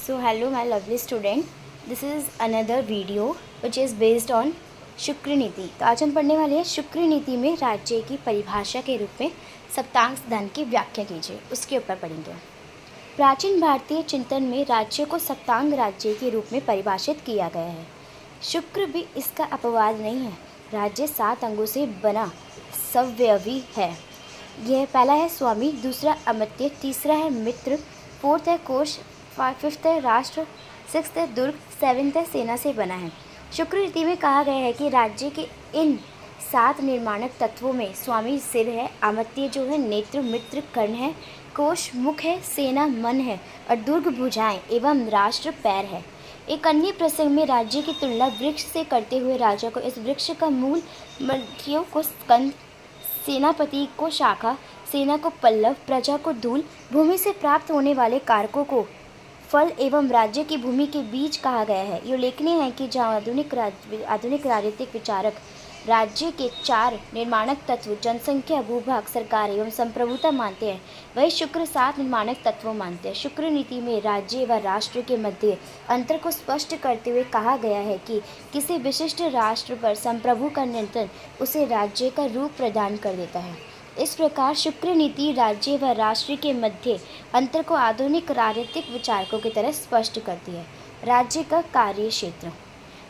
So hello my lovely student, this is another video which is based on शुक्र नीति। तो आज हम पढ़ने वाले हैं शुक्र नीति में राज्य की परिभाषा के रूप में सप्तांश धन की व्याख्या कीजिए, उसके ऊपर पढ़ेंगे। प्राचीन भारतीय चिंतन में राज्य को सप्तांग राज्य के रूप में परिभाषित किया गया है। शुक्र भी इसका अपवाद नहीं है। राज्य 7 अंगों से बना सव्यवी है। यह पहला है स्वामी, दूसरा अमर्त्य, तीसरा है मित्र, फोर्थ है कोश, फिफ्थ है राष्ट्र, सिक्स्थ है दुर्ग, सेवेंथ है सेना से बना है। शुक्र नीति में कहा गया है कि राज्य के इन 7 निर्माणक तत्वों में स्वामी सिर है, अमर्त्य जो है नेत्र, मित्र कर्ण है, कोश मुख है, सेना मन है और दुर्ग भुजाएं एवं राष्ट्र पैर है। एक अन्य प्रसंग में राज्य की तुलना वृक्ष से करते हुए राजा को इस वृक्ष का मूल, मंत्रियों को स्कंद, सेनापति को शाखा, सेना को पल्लव, प्रजा को धूल, भूमि से प्राप्त होने वाले कारकों को फल एवं राज्य की भूमि के बीज कहा गया है। ये उल्लेखनीय है कि जहाँ आधुनिक राजनीतिक विचारक राज्य के 4 निर्माणक तत्व जनसंख्या, भूभाग, सरकार एवं संप्रभुता मानते हैं, वही शुक्र 7 निर्माणक तत्वों मानते हैं। शुक्र नीति में राज्य व राष्ट्र के मध्य अंतर को स्पष्ट करते हुए कहा गया है कि किसी विशिष्ट राष्ट्र पर संप्रभु का नियंत्रण उसे राज्य का रूप प्रदान कर देता है। इस प्रकार शुक्र नीति राज्य व राष्ट्र के मध्य अंतर को आधुनिक राजनीतिक विचारकों की तरह स्पष्ट करती है। राज्य का कार्य क्षेत्र।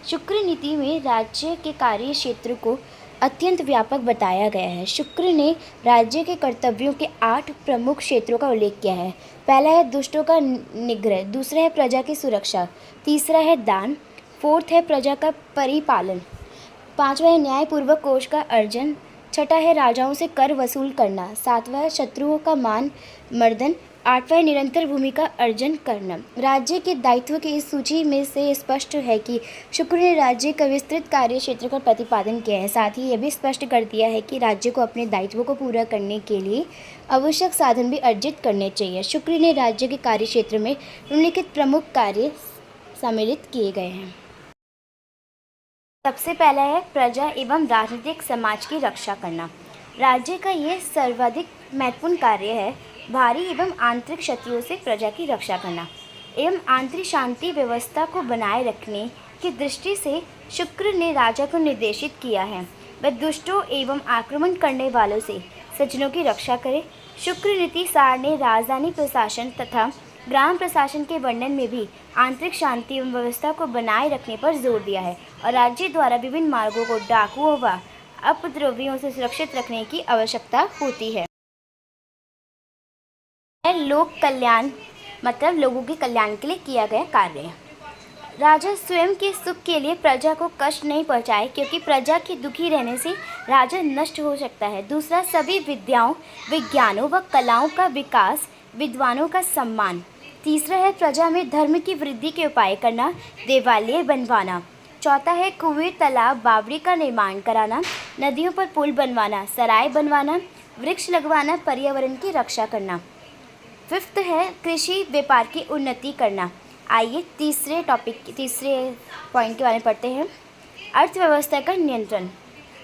शुक्र नीति में राज्य के कार्य क्षेत्र को अत्यंत व्यापक बताया गया है। शुक्र ने राज्य के कर्तव्यों के 8 प्रमुख क्षेत्रों का उल्लेख किया है। पहला है दुष्टों का निग्रह, दूसरा है प्रजा की सुरक्षा, तीसरा है दान, फोर्थ है प्रजा का परिपालन, पांचवा है न्यायपूर्वक कोष का अर्जन, छठा है राजाओं से कर वसूल करना, सातवां है शत्रुओं का मान मर्दन, आठवां है निरंतर भूमि का अर्जन करना। राज्य के दायित्व की इस सूची में से स्पष्ट है कि शुक्र ने राज्य का विस्तृत कार्य क्षेत्र का प्रतिपादन किया है। साथ ही यह भी स्पष्ट कर दिया है कि राज्य को अपने दायित्वों को पूरा करने के लिए आवश्यक साधन भी अर्जित करने चाहिए। शुक्र ने राज्य के कार्य क्षेत्र में निम्नलिखित प्रमुख कार्य सम्मिलित किए गए हैं। सबसे पहला है प्रजा एवं राजनीतिक समाज की रक्षा करना। राज्य का यह सर्वाधिक महत्वपूर्ण कार्य है। बाहरी एवं आंतरिक शत्रुओं से प्रजा की रक्षा करना एवं आंतरिक शांति व्यवस्था को बनाए रखने की दृष्टि से शुक्र ने राजा को निर्देशित किया है वह दुष्टों एवं आक्रमण करने वालों से सज्जनों की रक्षा करे। शुक्र नीति सार ने राजधानी प्रशासन तथा ग्राम प्रशासन के वर्णन में भी आंतरिक शांति एवं व्यवस्था को बनाए रखने पर जोर दिया है और राज्य द्वारा विभिन्न मार्गों को डाकुओं व उपद्रवियों से सुरक्षित रखने की आवश्यकता होती है। लोक कल्याण मतलब लोगों के कल्याण के लिए किया गया कार्य है। राजा स्वयं के सुख के लिए प्रजा को कष्ट नहीं पहुंचाए, क्योंकि प्रजा के दुखी रहने से राजा नष्ट हो सकता है। दूसरा, सभी विद्याओं, विज्ञानों व कलाओं का विकास, विद्वानों का सम्मान। तीसरा है प्रजा में धर्म की वृद्धि के उपाय करना, देवालय बनवाना। चौथा है कुएं, तालाब, बावड़ी का निर्माण कराना, नदियों पर पुल बनवाना, सराय बनवाना, वृक्ष लगवाना, पर्यावरण की रक्षा करना। फिफ्थ है कृषि व्यापार की उन्नति करना। आइए तीसरे पॉइंट के बारे में पढ़ते हैं। अर्थव्यवस्था का नियंत्रण।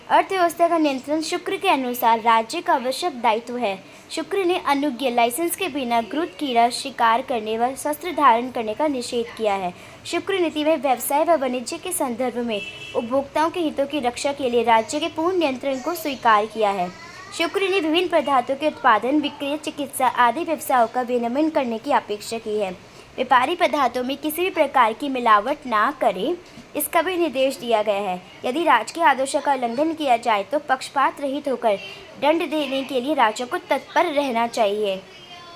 अर्थव्यवस्था का नियंत्रण शुक्र के अनुसार राज्य का आवश्यक दायित्व है। शुक्र ने अनुज्ञा लाइसेंस के बिना क्रूर कीड़ा शिकार करने व शस्त्र धारण करने का निषेध किया है। शुक्र नीति में व्यवसाय व वाणिज्य के संदर्भ में उपभोक्ताओं के हितों की रक्षा के लिए राज्य के पूर्ण नियंत्रण को स्वीकार किया है। शुक्र ने विभिन्न पदार्थों के उत्पादन, विक्रय, चिकित्सा आदि व्यवसायों का विनियमन करने की अपेक्षा की है। व्यापारी पदार्थों में किसी भी प्रकार की मिलावट ना करे, इसका भी निर्देश दिया गया है। यदि राजकीय आदेशों का उल्लंघन किया जाए तो पक्षपात रहित होकर दंड देने के लिए राज्यों को तत्पर रहना चाहिए।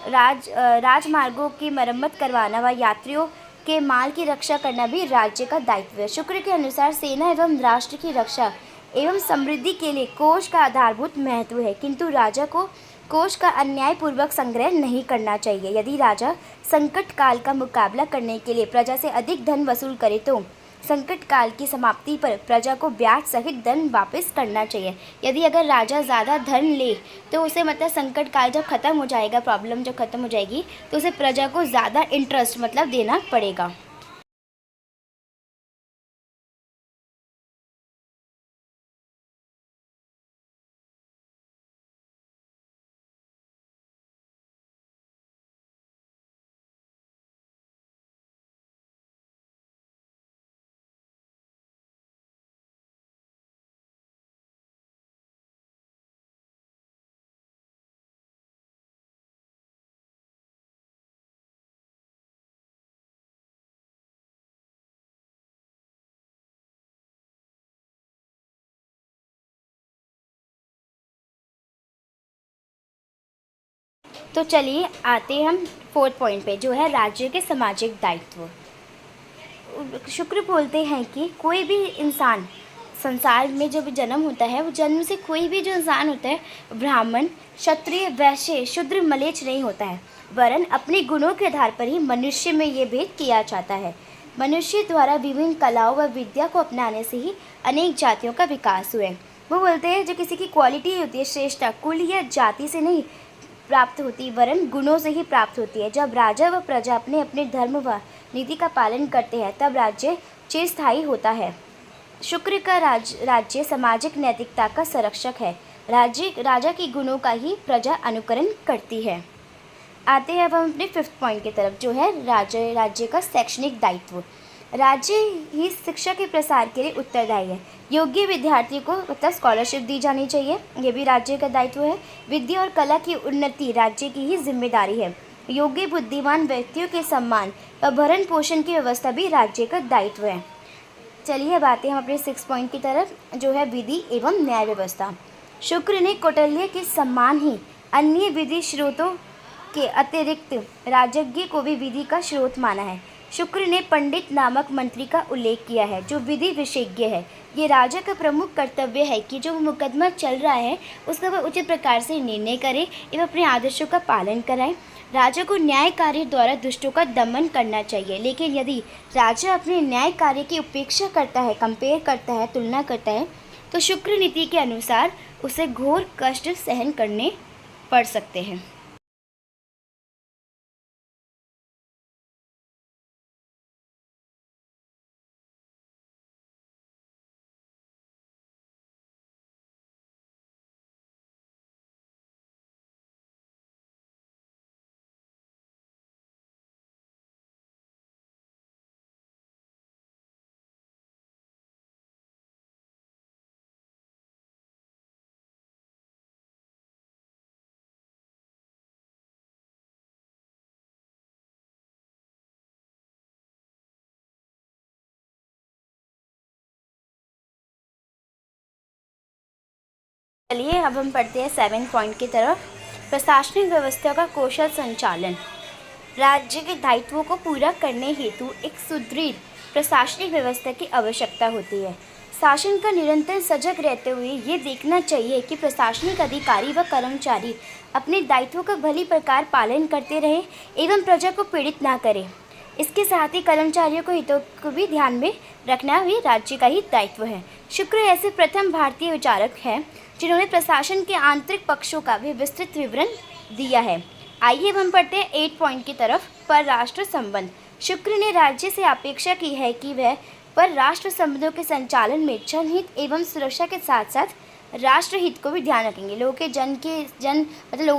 राजमार्गों की मरम्मत करवाना व यात्रियों के माल की रक्षा करना भी राज्य का दायित्व है। शुक्र के अनुसार सेना एवं राष्ट्र की रक्षा एवं समृद्धि के लिए कोष का आधारभूत महत्व है, किंतु राजा को कोष का अन्यायपूर्वक संग्रह नहीं करना चाहिए। यदि राजा संकट काल का मुकाबला करने के लिए प्रजा से अधिक धन वसूल करे तो संकट काल की समाप्ति पर प्रजा को ब्याज सहित धन वापस करना चाहिए। यदि अगर राजा ज़्यादा धन ले तो उसे मतलब संकट काल जब ख़त्म हो जाएगा, प्रॉब्लम जब ख़त्म हो जाएगी तो उसे प्रजा को ज़्यादा इंटरेस्ट मतलब देना पड़ेगा। तो चलिए आते हैं हम 4th पॉइंट पे, जो है राज्य के सामाजिक दायित्व। शुक्र बोलते हैं कि कोई भी इंसान संसार में जब जन्म होता है, वो जन्म से कोई भी जो इंसान होता है ब्राह्मण, क्षत्रिय, वैश्य, शूद्र, मलेच्छ नहीं होता है, वरन अपने गुणों के आधार पर ही मनुष्य में ये भेद किया जाता है। मनुष्य द्वारा विभिन्न कलाओं व विद्या को अपनाने से ही अनेक जातियों का विकास हुआ है। वो बोलते हैं जो किसी की क्वालिटी होती है, श्रेष्ठता कुल या जाति से नहीं प्राप्त होती, वरन गुणों से ही प्राप्त होती है। जब राजा व प्रजा अपने अपने धर्म व नीति का पालन करते हैं, तब राज्य चिरस्थायी होता है। शुक्र का राज्य सामाजिक नैतिकता का संरक्षक है। राजा के गुणों का ही प्रजा अनुकरण करती है। आते हैं अब हम अपने 5th पॉइंट की तरफ, जो है राज्य का शैक्षणिक दायित्व। राज्य ही शिक्षा के प्रसार के लिए उत्तरदायी है। योग्य विद्यार्थी को मतलब स्कॉलरशिप दी जानी चाहिए, ये भी राज्य का दायित्व है। विद्या और कला की उन्नति राज्य की ही जिम्मेदारी है। योग्य बुद्धिमान व्यक्तियों के सम्मान व भरण पोषण की व्यवस्था भी राज्य का दायित्व है। चलिए अब आते हैं हम अपने 6th पॉइंट की तरफ, जो है विधि एवं न्याय व्यवस्था। शुक्र ने कौटिल्य के सम्मान ही अन्य विधि स्रोतों के अतिरिक्त राजज्ञ को भी विधि का स्रोत माना है। शुक्र ने पंडित नामक मंत्री का उल्लेख किया है, जो विधि विशेषज्ञ है। ये राजा का प्रमुख कर्तव्य है कि जो मुकदमा चल रहा है उसका वह उचित प्रकार से निर्णय करे एवं अपने आदर्शों का पालन कराए। राजा को न्याय कार्य द्वारा दुष्टों का दमन करना चाहिए, लेकिन यदि राजा अपने न्याय कार्य की उपेक्षा करता है, कंपेयर करता है, तुलना करता है, तो शुक्र नीति के अनुसार उसे घोर कष्ट सहन करने पड़ सकते हैं। चलिए अब हम पढ़ते हैं 7th पॉइंट की तरफ, प्रशासनिक व्यवस्था का कुशल संचालन। राज्य के दायित्वों को पूरा करने हेतु एक सुदृढ़ प्रशासनिक व्यवस्था की आवश्यकता होती है। शासन का निरंतर सजग रहते हुए ये देखना चाहिए कि प्रशासनिक अधिकारी व कर्मचारी अपने दायित्वों का भली प्रकार पालन करते रहे एवं प्रजा को पीड़ित ना करें। इसके साथ ही कर्मचारियों को हितों को भी ध्यान में रखना भी राज्य का ही दायित्व है। शुक्र ऐसे प्रथम भारतीय विचारक हैं जिन्होंने प्रशासन के आंतरिक पक्षों का भी विस्तृत विवरण दिया है। आइए अब हम पढ़ते हैं 8 पॉइंट की तरफ, परराष्ट्र संबंध। शुक्र ने राज्य से अपेक्षा की है कि वह परराष्ट्र संबंधों के संचालन में जनहित एवं सुरक्षा के साथ साथ राष्ट्र हित को भी ध्यान रखेंगे। लोगों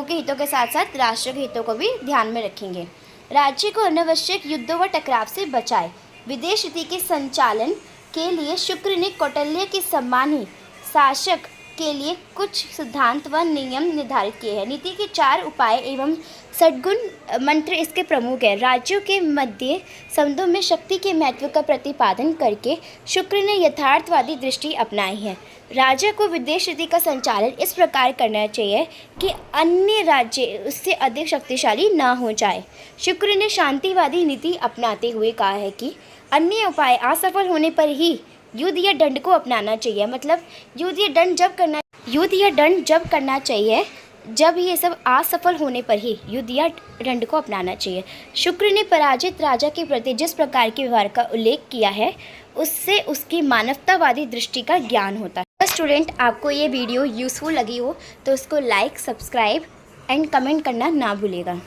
के हितों के साथ साथ राष्ट्र के हितों को भी ध्यान में रखेंगे। राज्य को अनावश्यक युद्धों व टकराव से बचाए। विदेश नीति के संचालन के लिए शुक्र ने कौटिल्य के सम्मान ही शासक के लिए कुछ सिद्धांत व नियम निर्धारित किए हैं। नीति के 4 उपाय एवं षड्गुण मंत्र इसके प्रमुख हैं। राज्यों के मध्य संबंधों में शक्ति के महत्व का प्रतिपादन करके शुक्र ने यथार्थवादी दृष्टि अपनाई है। राजा को विदेश नीति का संचालन इस प्रकार करना चाहिए कि अन्य राज्य उससे अधिक शक्तिशाली ना हो जाए। शुक्र ने शांतिवादी नीति अपनाते हुए कहा है कि अन्य उपाय असफल होने पर ही युद्ध या दंड को अपनाना चाहिए। मतलब युद्ध या दंड जब करना चाहिए जब ये सब असफल होने पर ही युद्ध या दंड को अपनाना चाहिए। शुक्र ने पराजित राजा के प्रति जिस प्रकार के व्यवहार का उल्लेख किया है उससे उसकी मानवतावादी दृष्टि का ज्ञान होता है। स्टूडेंट, आपको ये वीडियो यूज़फुल लगी हो तो उसको लाइक, सब्सक्राइब एंड कमेंट करना ना भूलेगा।